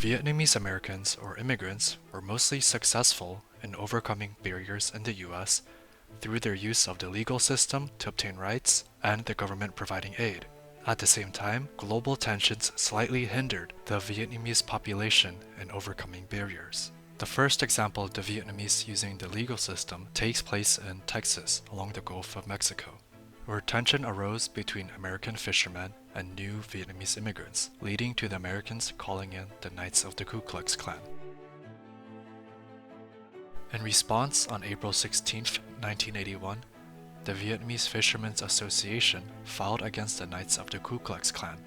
Vietnamese Americans or immigrants were mostly successful in overcoming barriers in the US through their use of the legal system to obtain rights and the government providing aid. At the same time, global tensions slightly hindered the Vietnamese population in overcoming barriers. The first example of the Vietnamese using the legal system takes place in Texas along the Gulf of Mexico, where tension arose between American fishermen and new Vietnamese immigrants, leading to the Americans calling in the Knights of the Ku Klux Klan. In response, on April 16, 1981, the Vietnamese Fishermen's Association filed against the Knights of the Ku Klux Klan,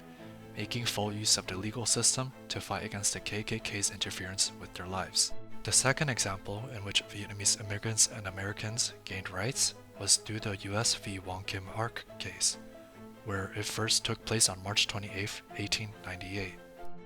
making full use of the legal system to fight against the KKK's interference with their lives. The second example in which Vietnamese immigrants and Americans gained rights was through the U.S. v. Wang Ark case, where it first took place on March 28, 1898.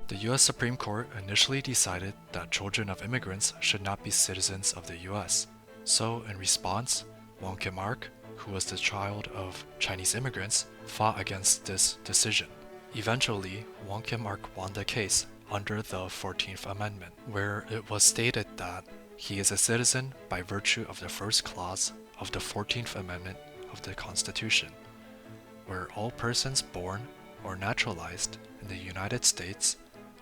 The U.S. Supreme Court initially decided that children of immigrants should not be citizens of the U.S. So, in response, Wang Ark, who was the child of Chinese immigrants, fought against this decision. Eventually, Wang Ark won the case under the 14th Amendment, where it was stated that he is a citizen by virtue of the first clause of the 14th Amendment of the Constitution, where all persons born or naturalized in the United States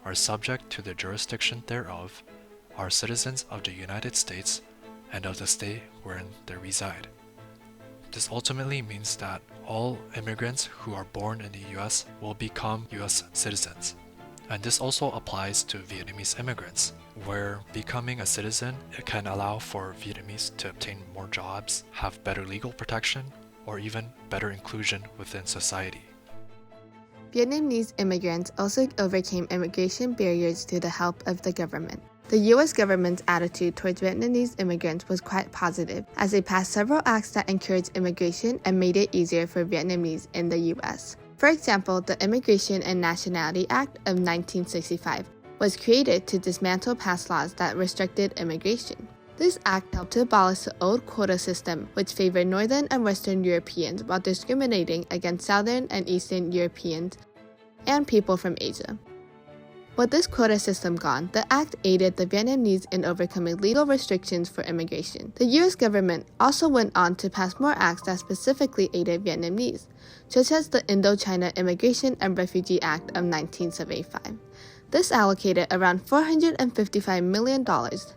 are subject to the jurisdiction thereof, are citizens of the United States and of the state wherein they reside. This ultimately means that all immigrants who are born in the U.S. will become U.S. citizens. And this also applies to Vietnamese immigrants, where becoming a citizen can allow for Vietnamese to obtain more jobs, have better legal protection, or even better inclusion within society. Vietnamese immigrants also overcame immigration barriers through the help of the government. The U.S. government's attitude towards Vietnamese immigrants was quite positive, as they passed several acts that encouraged immigration and made it easier for Vietnamese in the U.S. For example, the Immigration and Nationality Act of 1965 was created to dismantle past laws that restricted immigration. This act helped to abolish the old quota system, which favored Northern and Western Europeans while discriminating against Southern and Eastern Europeans and people from Asia. With this quota system gone, the act aided the Vietnamese in overcoming legal restrictions for immigration. The U.S. government also went on to pass more acts that specifically aided Vietnamese, such as the Indochina Immigration and Refugee Act of 1975. This allocated around $455 million,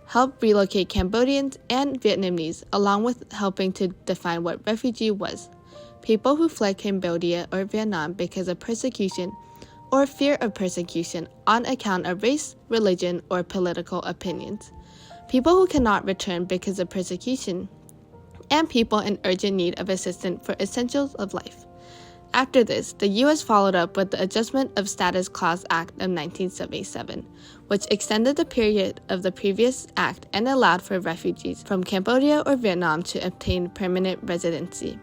helped relocate Cambodians and Vietnamese, along with helping to define what refugee was: people who fled Cambodia or Vietnam because of persecution or fear of persecution on account of race, religion, or political opinions, people who cannot return because of persecution, and people in urgent need of assistance for essentials of life. After this, the U.S. followed up with the Adjustment of Status Clause Act of 1977, which extended the period of the previous act and allowed for refugees from Cambodia or Vietnam to obtain permanent residency.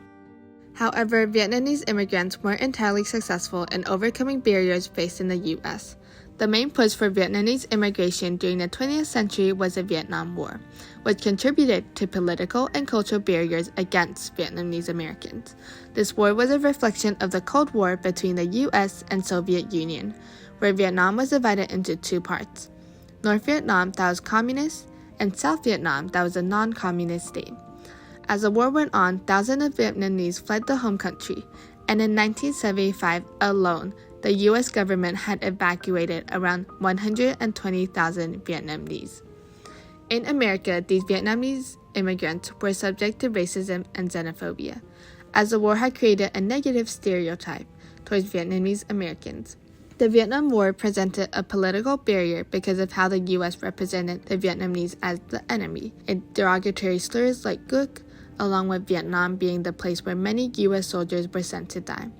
However, Vietnamese immigrants weren't entirely successful in overcoming barriers faced in the U.S. The main push for Vietnamese immigration during the 20th century was the Vietnam War, which contributed to political and cultural barriers against Vietnamese Americans. This war was a reflection of the Cold War between the U.S. and Soviet Union, where Vietnam was divided into two parts: North Vietnam that was communist, and South Vietnam that was a non-communist state. As the war went on, thousands of Vietnamese fled the home country, and in 1975 alone, the U.S. government had evacuated around 120,000 Vietnamese. In America, these Vietnamese immigrants were subject to racism and xenophobia, as the war had created a negative stereotype towards Vietnamese Americans. The Vietnam War presented a political barrier because of how the U.S. represented the Vietnamese as the enemy, in derogatory slurs like "Gook," along with Vietnam being the place where many U.S. soldiers were sent to die.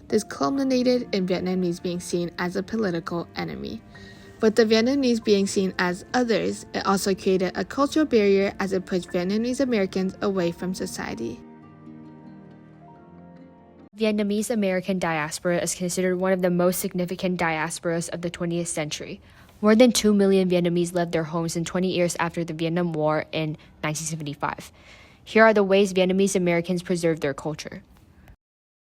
This culminated in Vietnamese being seen as a political enemy. With the Vietnamese being seen as others, it also created a cultural barrier as it pushed Vietnamese Americans away from society. Vietnamese American diaspora is considered one of the most significant diasporas of the 20th century. More than 2 million Vietnamese left their homes in 20 years after the Vietnam War in 1975. Here are the ways Vietnamese Americans preserve their culture.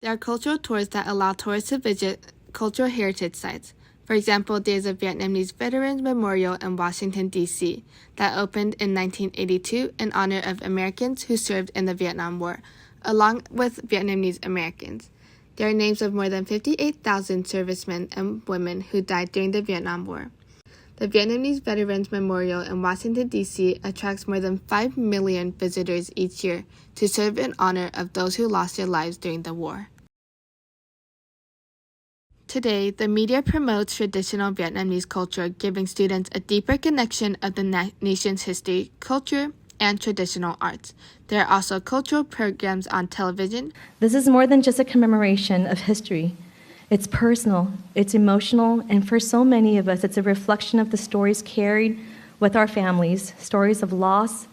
There are cultural tours that allow tourists to visit cultural heritage sites. For example, there's a Vietnamese Veterans Memorial in Washington, D.C. that opened in 1982 in honor of Americans who served in the Vietnam War, along with Vietnamese Americans. There are names of more than 58,000 servicemen and women who died during the Vietnam War. The Vietnamese Veterans Memorial in Washington, D.C. attracts more than 5 million visitors each year to serve in honor of those who lost their lives during the war. Today, the media promotes traditional Vietnamese culture, giving students a deeper connection of the nation's history, culture, and traditional arts. There are also cultural programs on television. This is more than just a commemoration of history. It's personal, it's emotional, and for so many of us, it's a reflection of the stories carried with our families, stories of loss,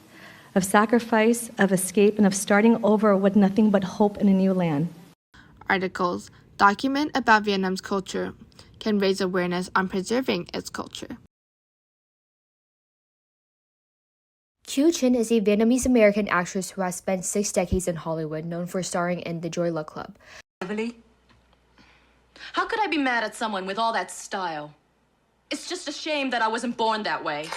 of sacrifice, of escape, and of starting over with nothing but hope in a new land. Articles document about Vietnam's culture can raise awareness on preserving its culture. Q Chin is a Vietnamese-American actress who has spent 6 decades in Hollywood, known for starring in The Joy Luck Club. Beverly? How could I be mad at someone with all that style? It's just a shame that I wasn't born that way.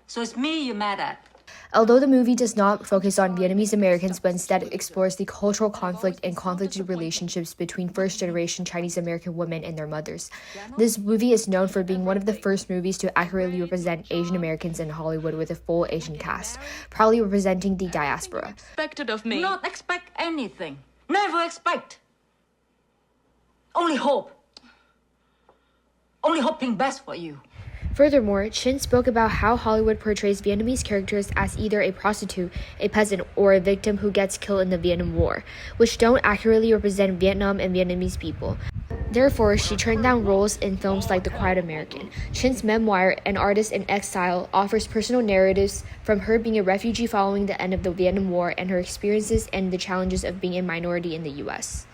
So it's me you're mad at? Although the movie does not focus on Vietnamese Americans but instead explores the cultural conflict and conflicted relationships between first-generation Chinese American women and their mothers. This movie is known for being one of the first movies to accurately represent Asian Americans in Hollywood with a full Asian cast, proudly representing the diaspora. Expected of me. Not expect anything. Never expect. Only hope. Only hoping best for you. Furthermore, Chin spoke about how Hollywood portrays Vietnamese characters as either a prostitute, a peasant, or a victim who gets killed in the Vietnam War, which don't accurately represent Vietnam and Vietnamese people. Therefore, she turned down roles in films like The Quiet American. Chin's memoir, An Artist in Exile, offers personal narratives from her being a refugee following the end of the Vietnam War and her experiences and the challenges of being a minority in the U.S.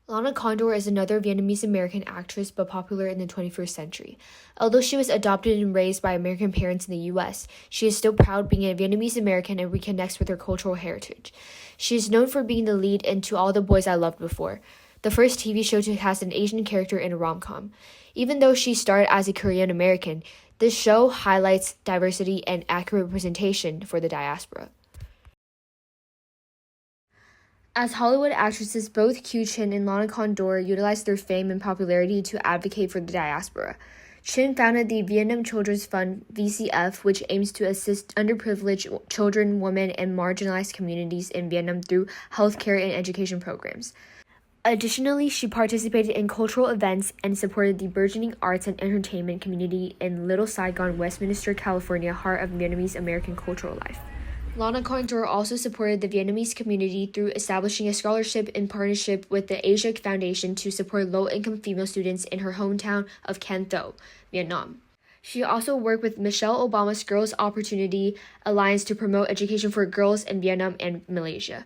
Lana Condor is another Vietnamese-American actress but popular in the 21st century. Although she was adopted and raised by American parents in the U.S., she is still proud being a Vietnamese-American and reconnects with her cultural heritage. She is known for being the lead in To All the Boys I Loved Before, the first TV show to cast an Asian character in a rom-com. Even though she starred as a Korean-American, this show highlights diversity and accurate representation for the diaspora. As Hollywood actresses, both Q Chin and Lana Condor utilized their fame and popularity to advocate for the diaspora. Chin founded the Vietnam Children's Fund, VCF, which aims to assist underprivileged children, women, and marginalized communities in Vietnam through healthcare and education programs. Additionally, she participated in cultural events and supported the burgeoning arts and entertainment community in Little Saigon, Westminster, California, heart of Vietnamese American cultural life. Lana Condor also supported the Vietnamese community through establishing a scholarship in partnership with the Asia Foundation to support low-income female students in her hometown of Can Tho, Vietnam. She also worked with Michelle Obama's Girls' Opportunity Alliance to promote education for girls in Vietnam and Malaysia.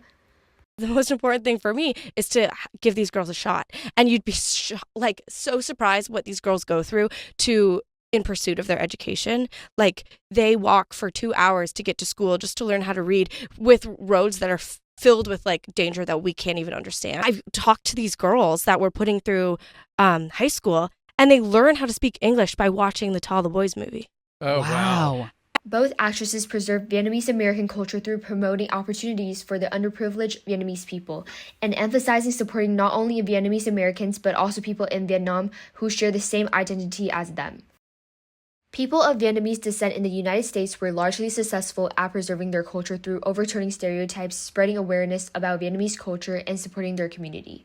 The most important thing for me is to give these girls a shot. And you'd be so surprised what these girls go through in pursuit of their education. Like, they walk for 2 hours to get to school just to learn how to read with roads that are filled with danger that we can't even understand. I've talked to these girls that were putting through high school, and they learn how to speak English by watching the To All the Boys movie. Oh, wow. Both actresses preserved Vietnamese American culture through promoting opportunities for the underprivileged Vietnamese people and emphasizing supporting not only Vietnamese Americans but also people in Vietnam who share the same identity as them. People of Vietnamese descent in the United States were largely successful at preserving their culture through overturning stereotypes, spreading awareness about Vietnamese culture, and supporting their community.